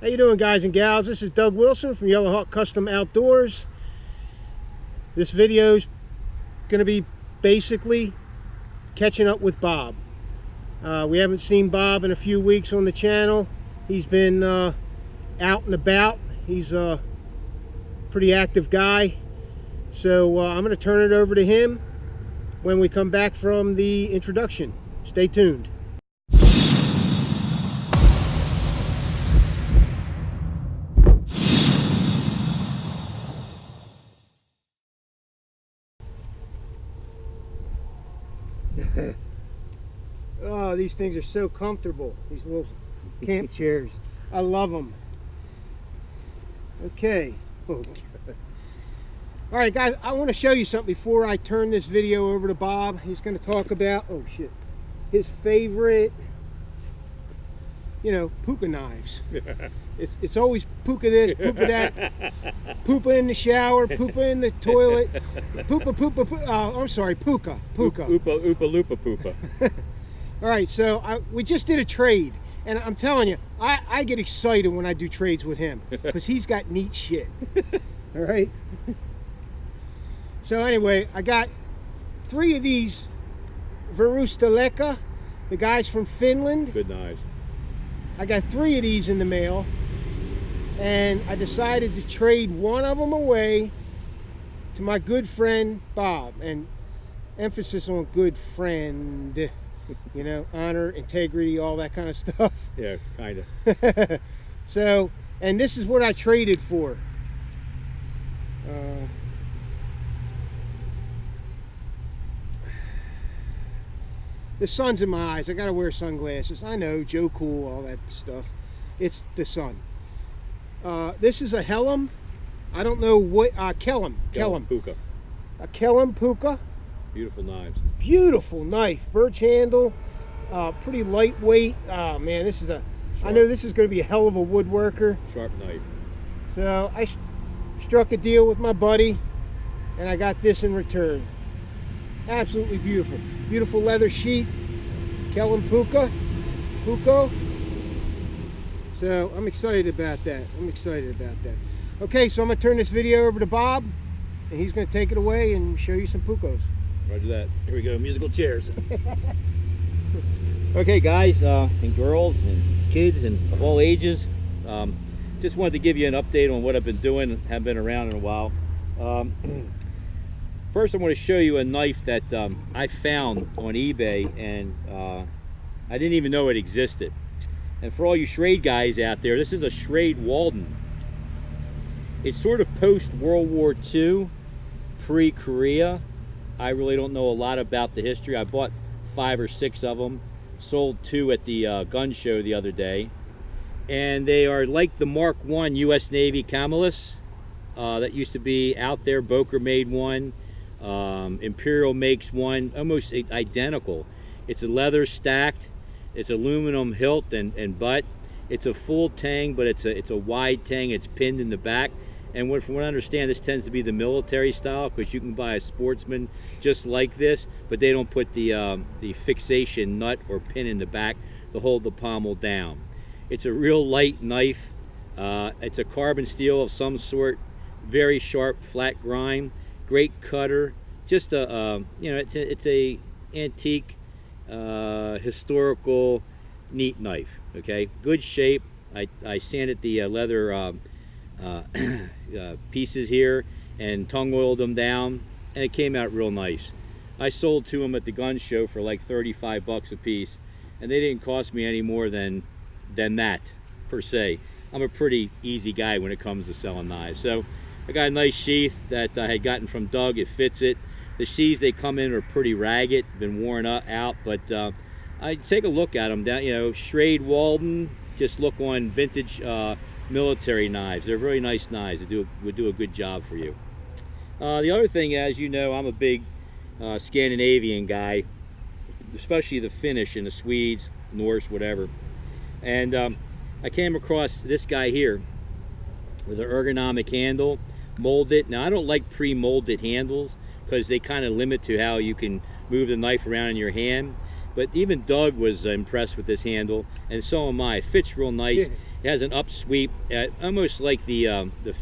How you doing, guys and gals? This is Doug Wilson from Yellow Hawk Custom Outdoors. This video is going to be basically catching up with Bob. We haven't seen Bob in a few weeks on the channel. He's been out and about. He's a pretty active guy. So I'm going to turn it over to him when we come back from the introduction. Stay tuned. Oh, these things are so comfortable, these little camp chairs. I love them. Okay. Oh, all right, guys, I want to show you something before I turn this video over to Bob. He's going to talk about, oh shit, his favorite, you know, puka knives. It's always puka this, puka that, puka in the shower, puka in the toilet, I'm sorry, puka. Oopa loopa poopa. All right, so we just did a trade, and I'm telling you, I get excited when I do trades with him because he's got neat shit. All right. So anyway, I got 3 of these Varusteleka, the guys from Finland. Good knives. I got 3 of these in the mail, and I decided to trade one of them away to my good friend Bob, and emphasis on good friend, you know, honor, integrity, all that kind of stuff. Yeah, kind of. So, and this is what I traded for. The sun's in my eyes. I gotta wear sunglasses. I know, Joe Cool, all that stuff. It's the sun. This is a Helm. I don't know what, Kellum Puka. A Kellum Puka. Beautiful knives. Beautiful knife. Birch handle. Pretty lightweight. Oh man, this is a, I know this is going to be a hell of a woodworker. Sharp knife. So I struck a deal with my buddy, and I got this in return. Absolutely beautiful. Beautiful leather sheath. Kellum Puka. Puukos. So I'm excited about that. Okay, so I'm going to turn this video over to Bob, and he's going to take it away and show you some Puukos. Roger that. Here we go, musical chairs. Okay, guys and girls and kids and of all ages, just wanted to give you an update on what I've been doing. Haven't been around in a while. First, I want to show you a knife that I found on eBay, and I didn't even know it existed. And for all you Schrade guys out there, this is a Schrade Walden. It's sort of post-World War II, pre-Korea. I really don't know a lot about the history. I bought 5 or 6 of them, sold 2 at the gun show the other day. And they are like the Mark I US Navy Camillus that used to be out there. Boker made one. Imperial makes one, almost identical. It's a leather stacked, it's aluminum hilt and butt. It's a full tang, but it's a wide tang. It's pinned in the back, and from what I understand, this tends to be the military style, because you can buy a Sportsman just like this, but they don't put the fixation nut or pin in the back to hold the pommel down. It's a real light knife. It's a carbon steel of some sort, very sharp, flat grind. Great cutter, just a you know, it's a antique, historical, neat knife. Okay, good shape. I sanded the leather pieces here and tongue oiled them down, and it came out real nice. I sold 2 of them at the gun show for like 35 bucks a piece, and they didn't cost me any more than that per se. I'm a pretty easy guy when it comes to selling knives. So I got a nice sheath that I had gotten from Doug. It fits it. The sheaths they come in are pretty ragged, been worn out, but I take a look at them. Down, you know, Schrade Walden. Just look on vintage military knives. They're very nice knives. They would do a good job for you. The other thing, as you know, I'm a big Scandinavian guy, especially the Finnish and the Swedes, Norse, whatever. And I came across this guy here with an ergonomic handle. Molded. Now I don't like pre-molded handles because they kind of limit to how you can move the knife around in your hand. But even Doug was impressed with this handle, and so am I. It fits real nice. It has an upsweep, almost like the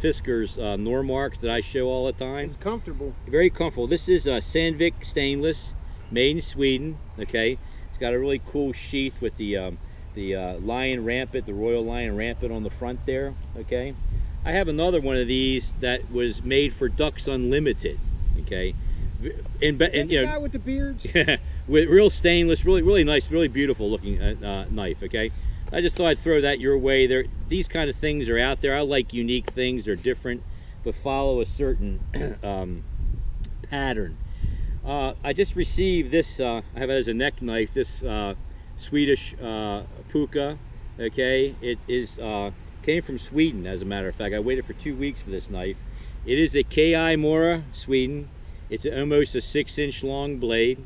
Fiskars Normarks that I show all the time. It's comfortable. Very comfortable. This is Sandvik stainless, made in Sweden. Okay, it's got a really cool sheath with the lion rampant, the royal lion rampant on the front there. Okay, I have another one of these that was made for Ducks Unlimited. Okay, and you know, guy with the beards. With real stainless, really nice, really beautiful looking knife. Okay, I just thought I'd throw that your way. These kind of things are out there. I like unique things. They're different, but follow a certain pattern. I just received this. I have it as a neck knife. This Swedish Puukos. Okay, it is came from Sweden, as a matter of fact. I waited for 2 weeks for this knife. It is a KI Mora, Sweden. It's almost a 6-inch long blade.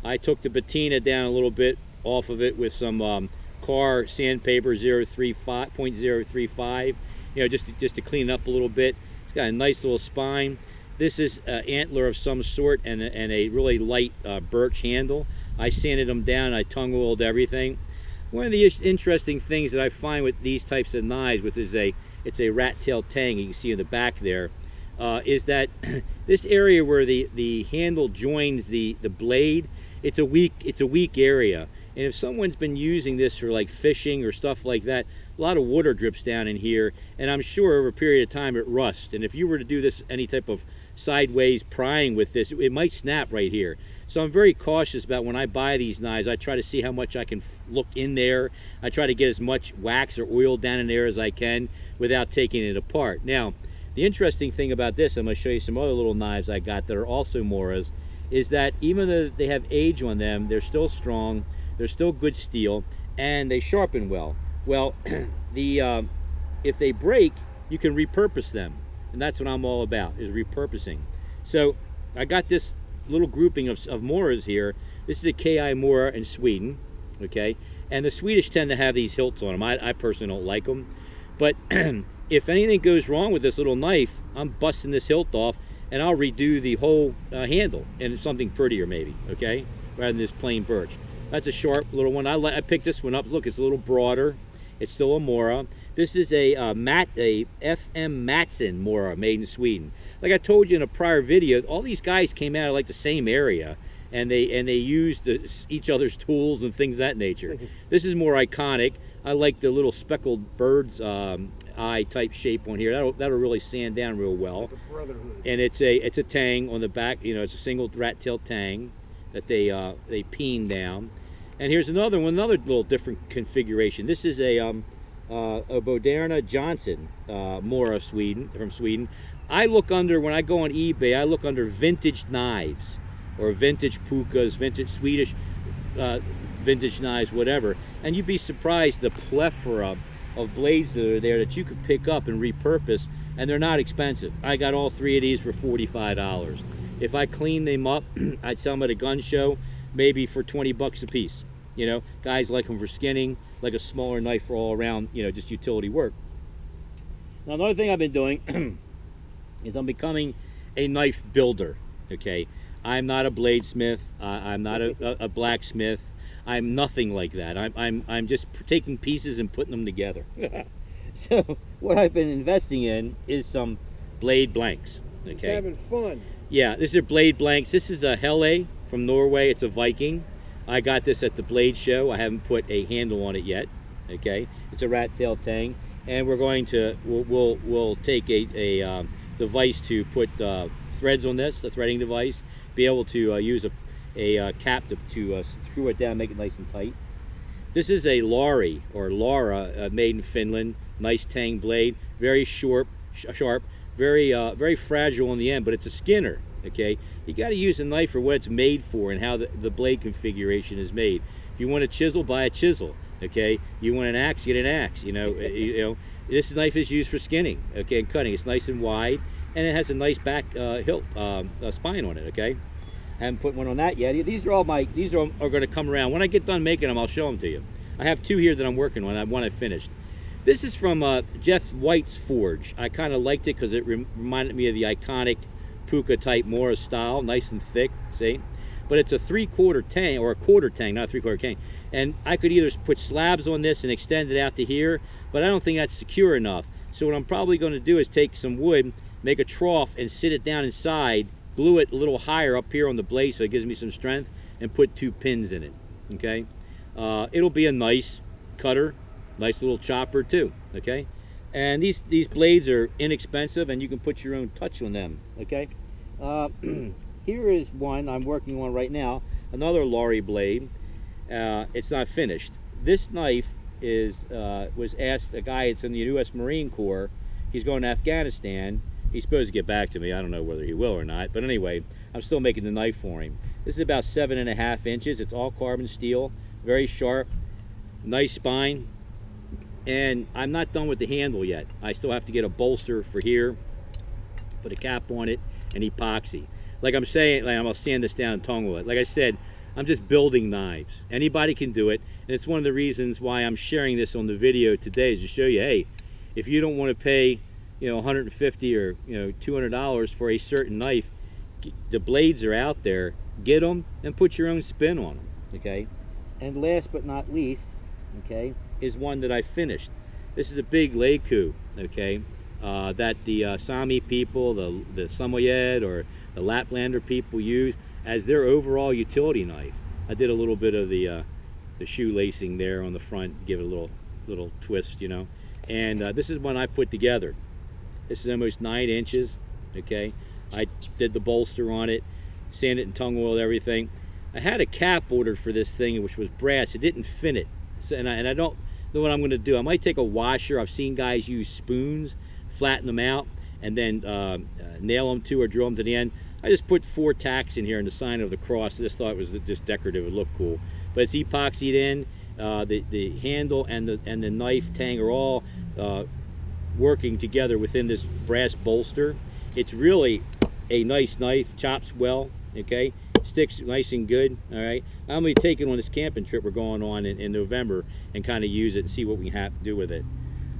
I took the patina down a little bit off of it with some car sandpaper 0.035, you know, just to clean it up a little bit. It's got a nice little spine. This is an antler of some sort and a really light birch handle. I sanded them down. I tongue oiled everything. One of the interesting things that I find with these types of knives, it's a rat-tailed tang, you can see in the back there, is that this area where the handle joins the blade, it's a weak area. And if someone's been using this for like fishing or stuff like that, a lot of water drips down in here, and I'm sure over a period of time it rusts. And if you were to do this, any type of sideways prying with this, it might snap right here. So I'm very cautious about when I buy these knives. I try to see how much I can look in there. I try to get as much wax or oil down in there as I can without taking it apart. Now, the interesting thing about this, I'm going to show you some other little knives I got that are also Moras, is that even though they have age on them, they're still strong, they're still good steel, and they sharpen well. Well, if they break, you can repurpose them, and that's what I'm all about, is repurposing. So I got this little grouping of Moras here. This is a KI Mora in Sweden, okay? And the Swedish tend to have these hilts on them. I personally don't like them. But if anything goes wrong with this little knife, I'm busting this hilt off and I'll redo the whole handle and something prettier maybe, okay? Rather than this plain birch. That's a sharp little one. I picked this one up. Look, it's a little broader. It's still a Mora. This is a FM Mattsson Mora made in Sweden. Like I told you in a prior video, all these guys came out of like the same area, and they used each other's tools and things of that nature. This is more iconic. I like the little speckled bird's eye type shape on here. That'll really sand down real well. And it's a tang on the back. You know, it's a single rat-tailed tang that they peen down. And here's another one, another little different configuration. This is a Moderna Johnson Mora from Sweden. I look under, when I go on eBay, I look under vintage knives or vintage Puukos, vintage Swedish vintage knives, whatever, and you'd be surprised the plethora of blades that are there that you could pick up and repurpose, and they're not expensive. I got all 3 of these for $45. If I clean them up, I'd sell them at a gun show, maybe for 20 bucks a piece. You know, guys like them for skinning, like a smaller knife for all around, you know, just utility work. Now, another thing I've been doing is I'm becoming a knife builder, okay? I'm not a bladesmith, I'm not a blacksmith, I'm nothing like that. I'm just taking pieces and putting them together. So what I've been investing in is some blade blanks, okay? He's having fun. Yeah, these are blade blanks. This is a Helle from Norway. It's a Viking. I got this at the blade show. I haven't put a handle on it yet, okay? It's a rat-tailed tang, and we're going to, we'll take a device to put threads on this, a threading device, be able to use a cap to screw it down, make it nice and tight. This is a Lari, or Lara, made in Finland. Nice tang blade, very sharp, very fragile on the end, but it's a skinner, okay? You got to use a knife for what it's made for and how the blade configuration is made. If you want a chisel, buy a chisel, okay? You want an axe, get an axe, you know. This knife is used for skinning, okay, and cutting. It's nice and wide, and it has a nice back hilt, spine on it, okay? I haven't put one on that yet. These are all these are going to come around. When I get done making them, I'll show them to you. I have 2 here that I'm working on. One I finished. This is from Jeff White's Forge. I kind of liked it because it reminded me of the iconic Puukos type Mora style, nice and thick, see? But it's a 3/4 tang, or a quarter tang, not a 3/4 tang. And I could either put slabs on this and extend it out to here. but I don't think that's secure enough. So what I'm probably going to do is take some wood, make a trough, and sit it down inside, glue it a little higher up here on the blade so it gives me some strength, and put 2 pins in it. Okay, it'll be a nice cutter, nice little chopper too. Okay, and these blades are inexpensive, and you can put your own touch on them. Okay, here is one I'm working on right now, another Lorry blade. It's not finished. This knife was asked, a guy that's in the U.S. Marine Corps, he's going to Afghanistan. He's supposed to get back to me. I don't know whether he will or not, but anyway, I'm still making the knife for him. This is about 7.5 inches. It's all carbon steel, very sharp, nice spine, and I'm not done with the handle yet. I still have to get a bolster for here, put a cap on it, and epoxy. Like I'm saying, like I'm gonna sand this down and tongue with it. Like I said, I'm just building knives. Anybody can do it, and it's one of the reasons why I'm sharing this on the video today, is to show you, hey, if you don't want to pay, you know, $150 or $200 for a certain knife, the blades are out there. Get them and put your own spin on them. Okay, and last but not least, okay, is one that I finished. This is a big Leiku, okay, that the Sami people, the Samoyed or the Laplander people use as their overall utility knife. I did a little bit of the shoelacing there on the front, give it a little twist, you know. And this is one I put together. This is almost 9 inches. Okay, I did the bolster on it, sanded and tongue oiled everything. I had a cap ordered for this thing, which was brass. It didn't fit it, so, and I don't know what I'm going to do. I might take a washer. I've seen guys use spoons, flatten them out, and then nail them to or drill them to the end. I just put 4 tacks in here and the sign of the cross. I just thought it was just decorative. It looked cool, but it's epoxied in. The handle and the knife tang are all working together within this brass bolster. It's really a nice knife, chops well, okay, sticks nice and good. All right, I'm gonna be taking on this camping trip we're going on in November and kind of use it and see what we have to do with it.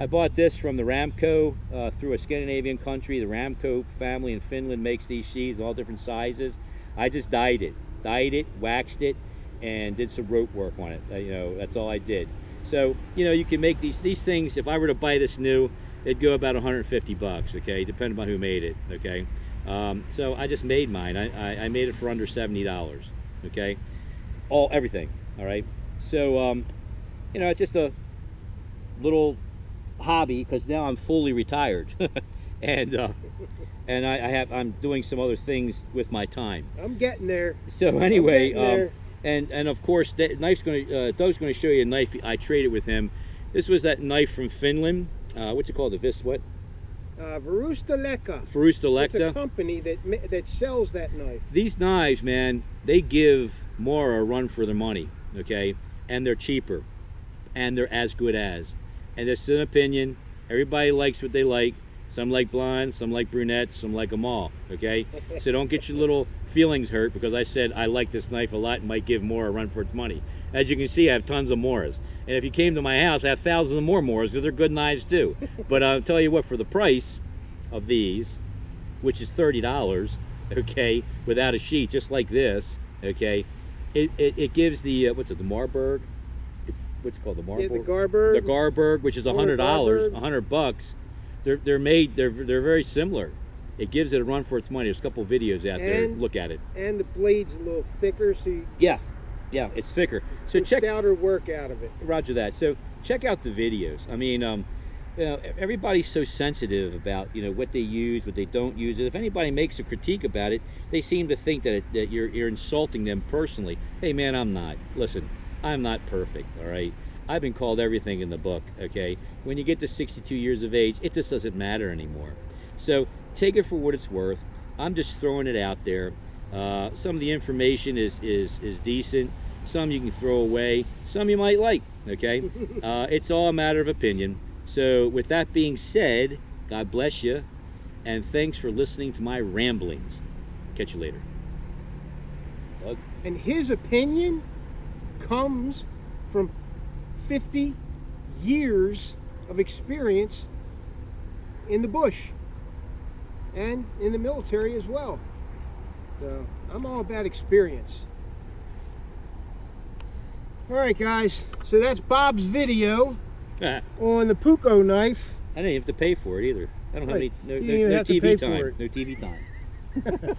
I bought this from the Ramco through a Scandinavian country. The Ramco family in Finland makes these sheaths, all different sizes. I just dyed it, waxed it, and did some rope work on it. You know, that's all I did. So, you know, you can make these things. If I were to buy this new, it'd go about 150 bucks, okay, depending on who made it, okay. So I just made mine. I made it for under $70, okay, everything. All right, so you know, it's just a little hobby because now I'm fully retired, and I'm doing some other things with my time. I'm getting there. So anyway, and of course, Doug's going to show you a knife I traded with him. This was that knife from Finland. What's it called? The what? Varusteleka. Varusteleka. It's a company that sells that knife. These knives, man, they give more a run for their money, okay? And they're cheaper, and they're as good as. And it's an opinion. Everybody likes what they like. Some like blondes, some like brunettes, some like them all, okay? So don't get your little feelings hurt because I said I like this knife a lot and might give more a run for its money. As you can see, I have tons of Moras. And if you came to my house, I have thousands of more Moras because they're good knives too. But I'll tell you what, for the price of these, which is $30, okay, without a sheath, just like this, okay, it gives the, what's it, the Marburg? What's it called, the Marburg? Yeah, the Garberg. The Garberg, which is $100, $100. They're made, they're very similar. It gives it a run for its money. There's a couple videos out there. Look at it. And the blade's a little thicker, so you... Yeah, it's thicker. So check stouter work out of it. Roger that. So check out the videos. I mean, you know, everybody's so sensitive about, you know, what they use, what they don't use. And if anybody makes a critique about it, they seem to think that you're insulting them personally. Hey, man, I'm not. Listen, I'm not perfect. All right. I've been called everything in the book. Okay. When you get to 62 years of age, it just doesn't matter anymore. So take it for what it's worth. I'm just throwing it out there. Some of the information is decent. Some you can throw away. Some you might like. Okay. It's all a matter of opinion. So with that being said, God bless you, and thanks for listening to my ramblings. Catch you later. Doug? And his opinion comes from 50 years of experience in the bush and in the military as well. So I'm all about experience. All right, guys, so that's Bob's video. on the Puukos knife. I didn't have to pay for it either. I don't have Right. any You didn't no have to pay TV for time. it. No TV time.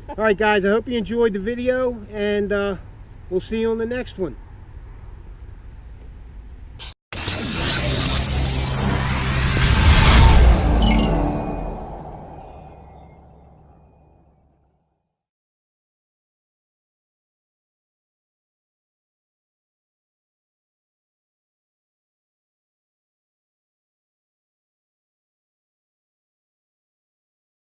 All right, guys, I hope you enjoyed the video, and we'll see you on the next one.